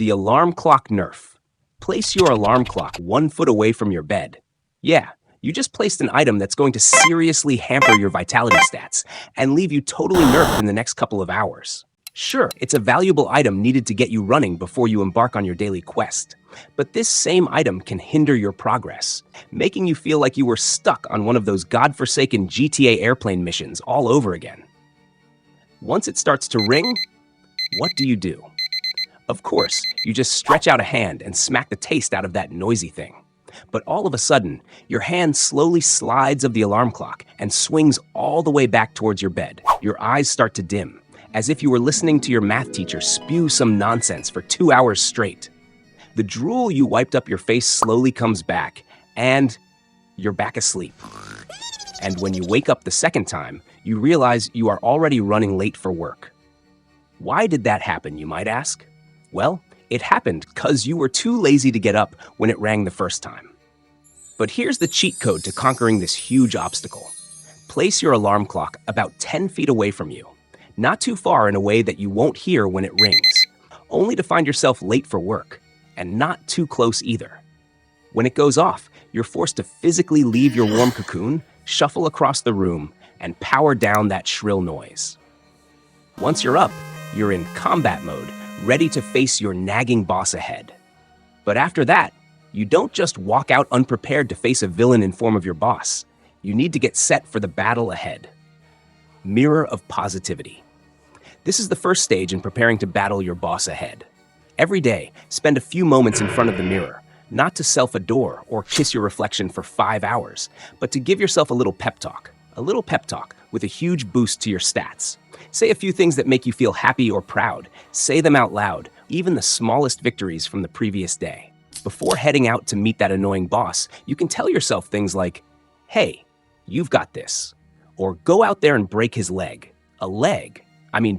The alarm clock Nerf. Place your alarm clock 1 foot away from your bed. Yeah, you just placed an item that's going to seriously hamper your vitality stats and leave you totally nerfed in the next couple of hours. Sure, it's a valuable item needed to get you running before you embark on your daily quest. But this same item can hinder your progress, making you feel like you were stuck on one of those godforsaken GTA airplane missions all over again. Once it starts to ring, what do? Of course, you just stretch out a hand and smack the taste out of that noisy thing. But all of a sudden, your hand slowly slides of the alarm clock and swings all the way back towards your bed. Your eyes start to dim, as if you were listening to your math teacher spew some nonsense for 2 hours straight. The drool you wiped up your face slowly comes back, and you're back asleep. And when you wake up the second time, you realize you are already running late for work. Why did that happen, you might ask? Well, it happened because you were too lazy to get up when it rang the first time. But here's the cheat code to conquering this huge obstacle. Place your alarm clock about 10 feet away from you, not too far in a way that you won't hear when it rings, only to find yourself late for work, and not too close either. When it goes off, you're forced to physically leave your warm cocoon, shuffle across the room, and power down that shrill noise. Once you're up, you're in combat mode, ready to face your nagging boss ahead. But after that, you don't just walk out unprepared to face a villain in form of your boss. You need to get set for the battle ahead. Mirror of positivity. This is the first stage in preparing to battle your boss ahead. Every day, spend a few moments in front of the mirror, not to self-adore or kiss your reflection for 5 hours, but to give yourself a little pep talk with a huge boost to your stats. Say a few things that make you feel happy or proud. Say them out loud, even the smallest victories from the previous day. Before heading out to meet that annoying boss, you can tell yourself things like, "Hey, you've got this." Or go out there and break his leg. A leg?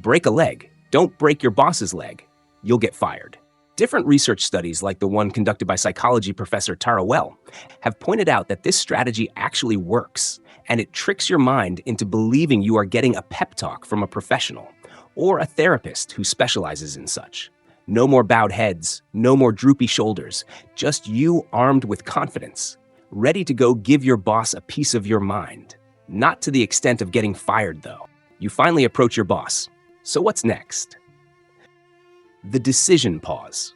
Break a leg. Don't break your boss's leg. You'll get fired. Different research studies, like the one conducted by psychology professor Tara Well, have pointed out that this strategy actually works, and it tricks your mind into believing you are getting a pep talk from a professional or a therapist who specializes in such. No more bowed heads, no more droopy shoulders, just you armed with confidence, ready to go give your boss a piece of your mind. Not to the extent of getting fired, though. You finally approach your boss. So what's next? The decision pause.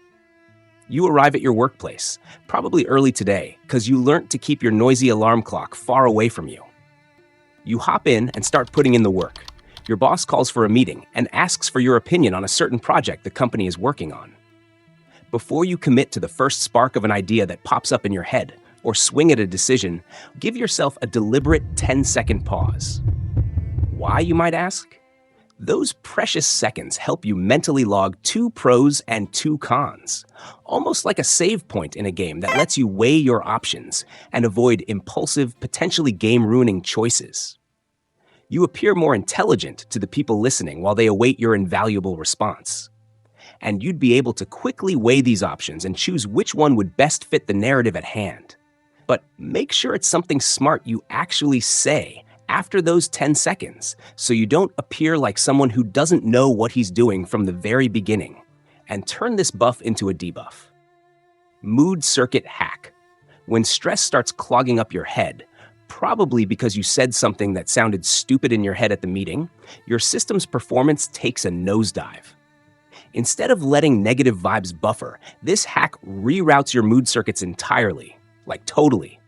You arrive at your workplace, probably early today, because you learned to keep your noisy alarm clock far away from you. You hop in and start putting in the work. Your boss calls for a meeting and asks for your opinion on a certain project the company is working on. Before you commit to the first spark of an idea that pops up in your head or swing at a decision, give yourself a deliberate 10-second pause. Why, you might ask? Those precious seconds help you mentally log 2 pros and 2 cons, almost like a save point in a game that lets you weigh your options and avoid impulsive, potentially game-ruining choices. You appear more intelligent to the people listening while they await your invaluable response. And you'd be able to quickly weigh these options and choose which one would best fit the narrative at hand. But make sure it's something smart you actually say after those 10 seconds, so you don't appear like someone who doesn't know what he's doing from the very beginning, and turn this buff into a debuff. Mood circuit hack. When stress starts clogging up your head, probably because you said something that sounded stupid in your head at the meeting, your system's performance takes a nosedive. Instead of letting negative vibes buffer, this hack reroutes your mood circuits entirely, like totally.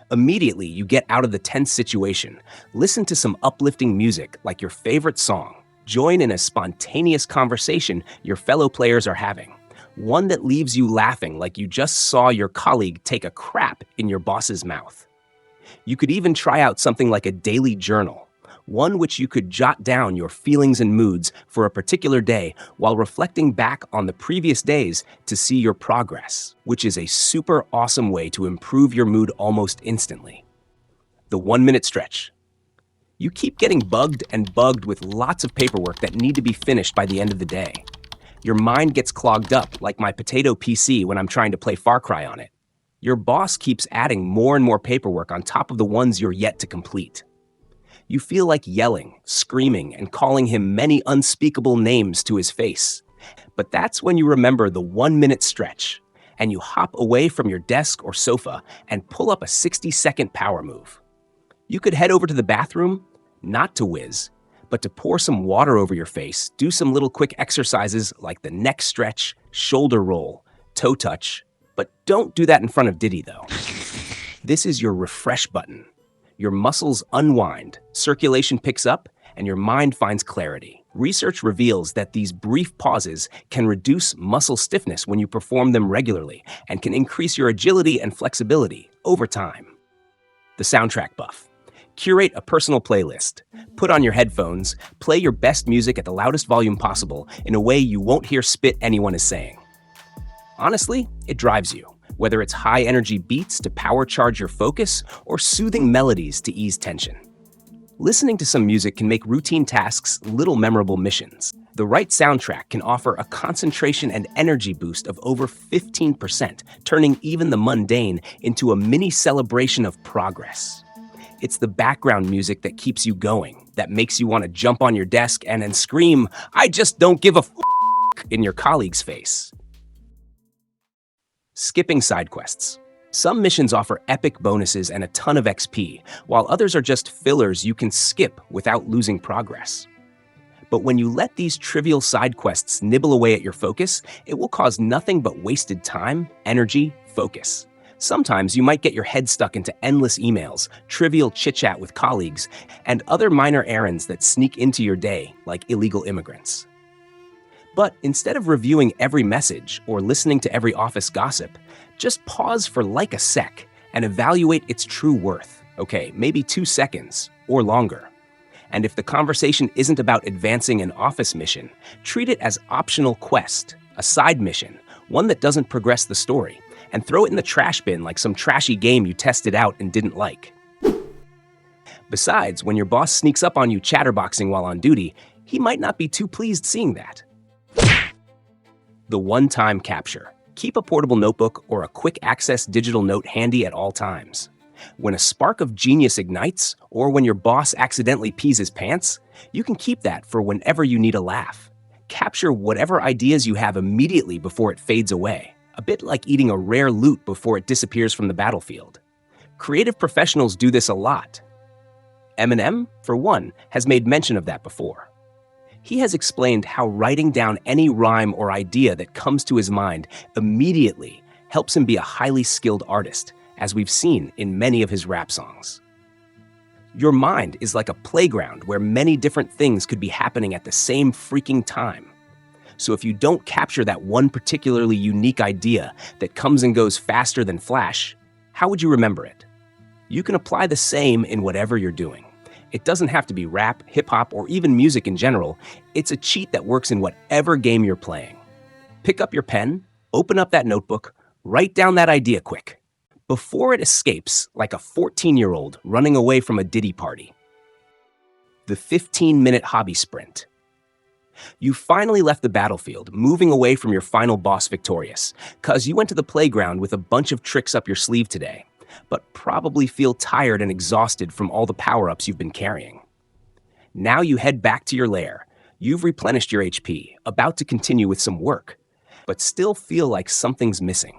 Immediately, you get out of the tense situation, listen to some uplifting music like your favorite song, join in a spontaneous conversation your fellow players are having, one that leaves you laughing like you just saw your colleague take a crap in your boss's mouth. You could even try out something like a daily journal, one which you could jot down your feelings and moods for a particular day while reflecting back on the previous days to see your progress, which is a super awesome way to improve your mood almost instantly. The 1-minute stretch. You keep getting bugged with lots of paperwork that need to be finished by the end of the day. Your mind gets clogged up like my potato PC when I'm trying to play Far Cry on it. Your boss keeps adding more and more paperwork on top of the ones you're yet to complete. You feel like yelling, screaming, and calling him many unspeakable names to his face. But that's when you remember the 1-minute stretch and you hop away from your desk or sofa and pull up a 60-second power move. You could head over to the bathroom, not to whiz, but to pour some water over your face, do some little quick exercises like the neck stretch, shoulder roll, toe touch, but don't do that in front of Diddy though. This is your refresh button. Your muscles unwind, circulation picks up, and your mind finds clarity. Research reveals that these brief pauses can reduce muscle stiffness when you perform them regularly and can increase your agility and flexibility over time. The soundtrack buff. Curate a personal playlist. Put on your headphones, play your best music at the loudest volume possible in a way you won't hear spit anyone is saying. Honestly, it drives you, whether it's high-energy beats to power charge your focus or soothing melodies to ease tension. Listening to some music can make routine tasks little memorable missions. The right soundtrack can offer a concentration and energy boost of over 15%, turning even the mundane into a mini celebration of progress. It's the background music that keeps you going, that makes you want to jump on your desk and then scream, "I just don't give a f*** in your colleague's face." Skipping side quests. Some missions offer epic bonuses and a ton of XP, while others are just fillers you can skip without losing progress. But when you let these trivial side quests nibble away at your focus, it will cause nothing but wasted time, energy, focus. Sometimes you might get your head stuck into endless emails, trivial chit-chat with colleagues, and other minor errands that sneak into your day like illegal immigrants. But instead of reviewing every message or listening to every office gossip, just pause for like a sec and evaluate its true worth. Okay, maybe 2 seconds or longer. And if the conversation isn't about advancing an office mission, treat it as optional quest, a side mission, one that doesn't progress the story, and throw it in the trash bin like some trashy game you tested out and didn't like. Besides, when your boss sneaks up on you chatterboxing while on duty, he might not be too pleased seeing that. The one-time capture. Keep a portable notebook or a quick-access digital note handy at all times. When a spark of genius ignites, or when your boss accidentally pees his pants, you can keep that for whenever you need a laugh. Capture whatever ideas you have immediately before it fades away, a bit like eating a rare loot before it disappears from the battlefield. Creative professionals do this a lot. Eminem, for one, has made mention of that before. He has explained how writing down any rhyme or idea that comes to his mind immediately helps him be a highly skilled artist, as we've seen in many of his rap songs. Your mind is like a playground where many different things could be happening at the same freaking time. So if you don't capture that one particularly unique idea that comes and goes faster than Flash, how would you remember it? You can apply the same in whatever you're doing. It doesn't have to be rap, hip-hop, or even music in general. It's a cheat that works in whatever game you're playing. Pick up your pen, open up that notebook, write down that idea quick, before it escapes like a 14-year-old running away from a Diddy party. The 15-minute hobby sprint. You finally left the battlefield, moving away from your final boss victorious, 'cause you went to the playground with a bunch of tricks up your sleeve today, but probably feel tired and exhausted from all the power-ups you've been carrying. Now you head back to your lair. You've replenished your HP, about to continue with some work, but still feel like something's missing.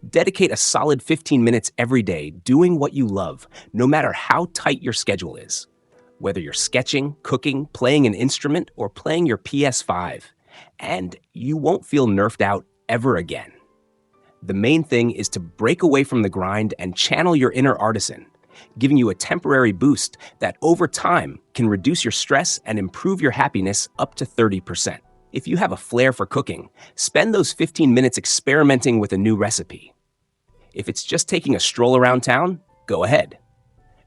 Dedicate a solid 15 minutes every day doing what you love, no matter how tight your schedule is. Whether you're sketching, cooking, playing an instrument, or playing your PS5, and you won't feel nerfed out ever again. The main thing is to break away from the grind and channel your inner artisan, giving you a temporary boost that over time can reduce your stress and improve your happiness up to 30%. If you have a flair for cooking, spend those 15 minutes experimenting with a new recipe. If it's just taking a stroll around town, go ahead.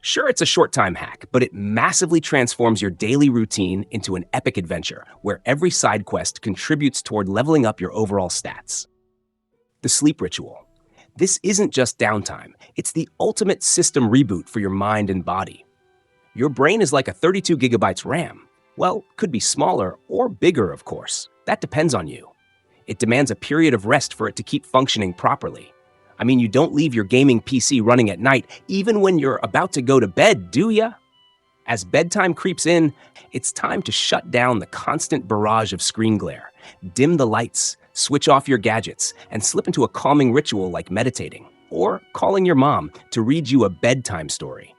Sure, it's a short-time hack, but it massively transforms your daily routine into an epic adventure where every side quest contributes toward leveling up your overall stats. The sleep ritual. This isn't just downtime, it's the ultimate system reboot for your mind and body. Your brain is like a 32 gigabytes RAM. Well, could be smaller or bigger, of course. That depends on you. It demands a period of rest for it to keep functioning properly. I mean, you don't leave your gaming PC running at night, even when you're about to go to bed, do ya? As bedtime creeps in, it's time to shut down the constant barrage of screen glare Dim the lights, switch off your gadgets, and slip into a calming ritual like meditating or calling your mom to read you a bedtime story.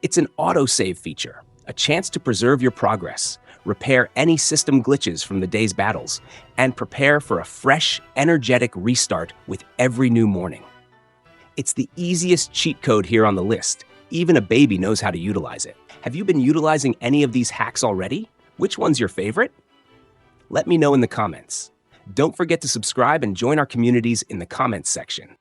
It's an autosave feature, a chance to preserve your progress, repair any system glitches from the day's battles, and prepare for a fresh, energetic restart with every new morning. It's the easiest cheat code here on the list. Even a baby knows how to utilize it. Have you been utilizing any of these hacks already? Which one's your favorite? Let me know in the comments. Don't forget to subscribe and join our communities in the comments section.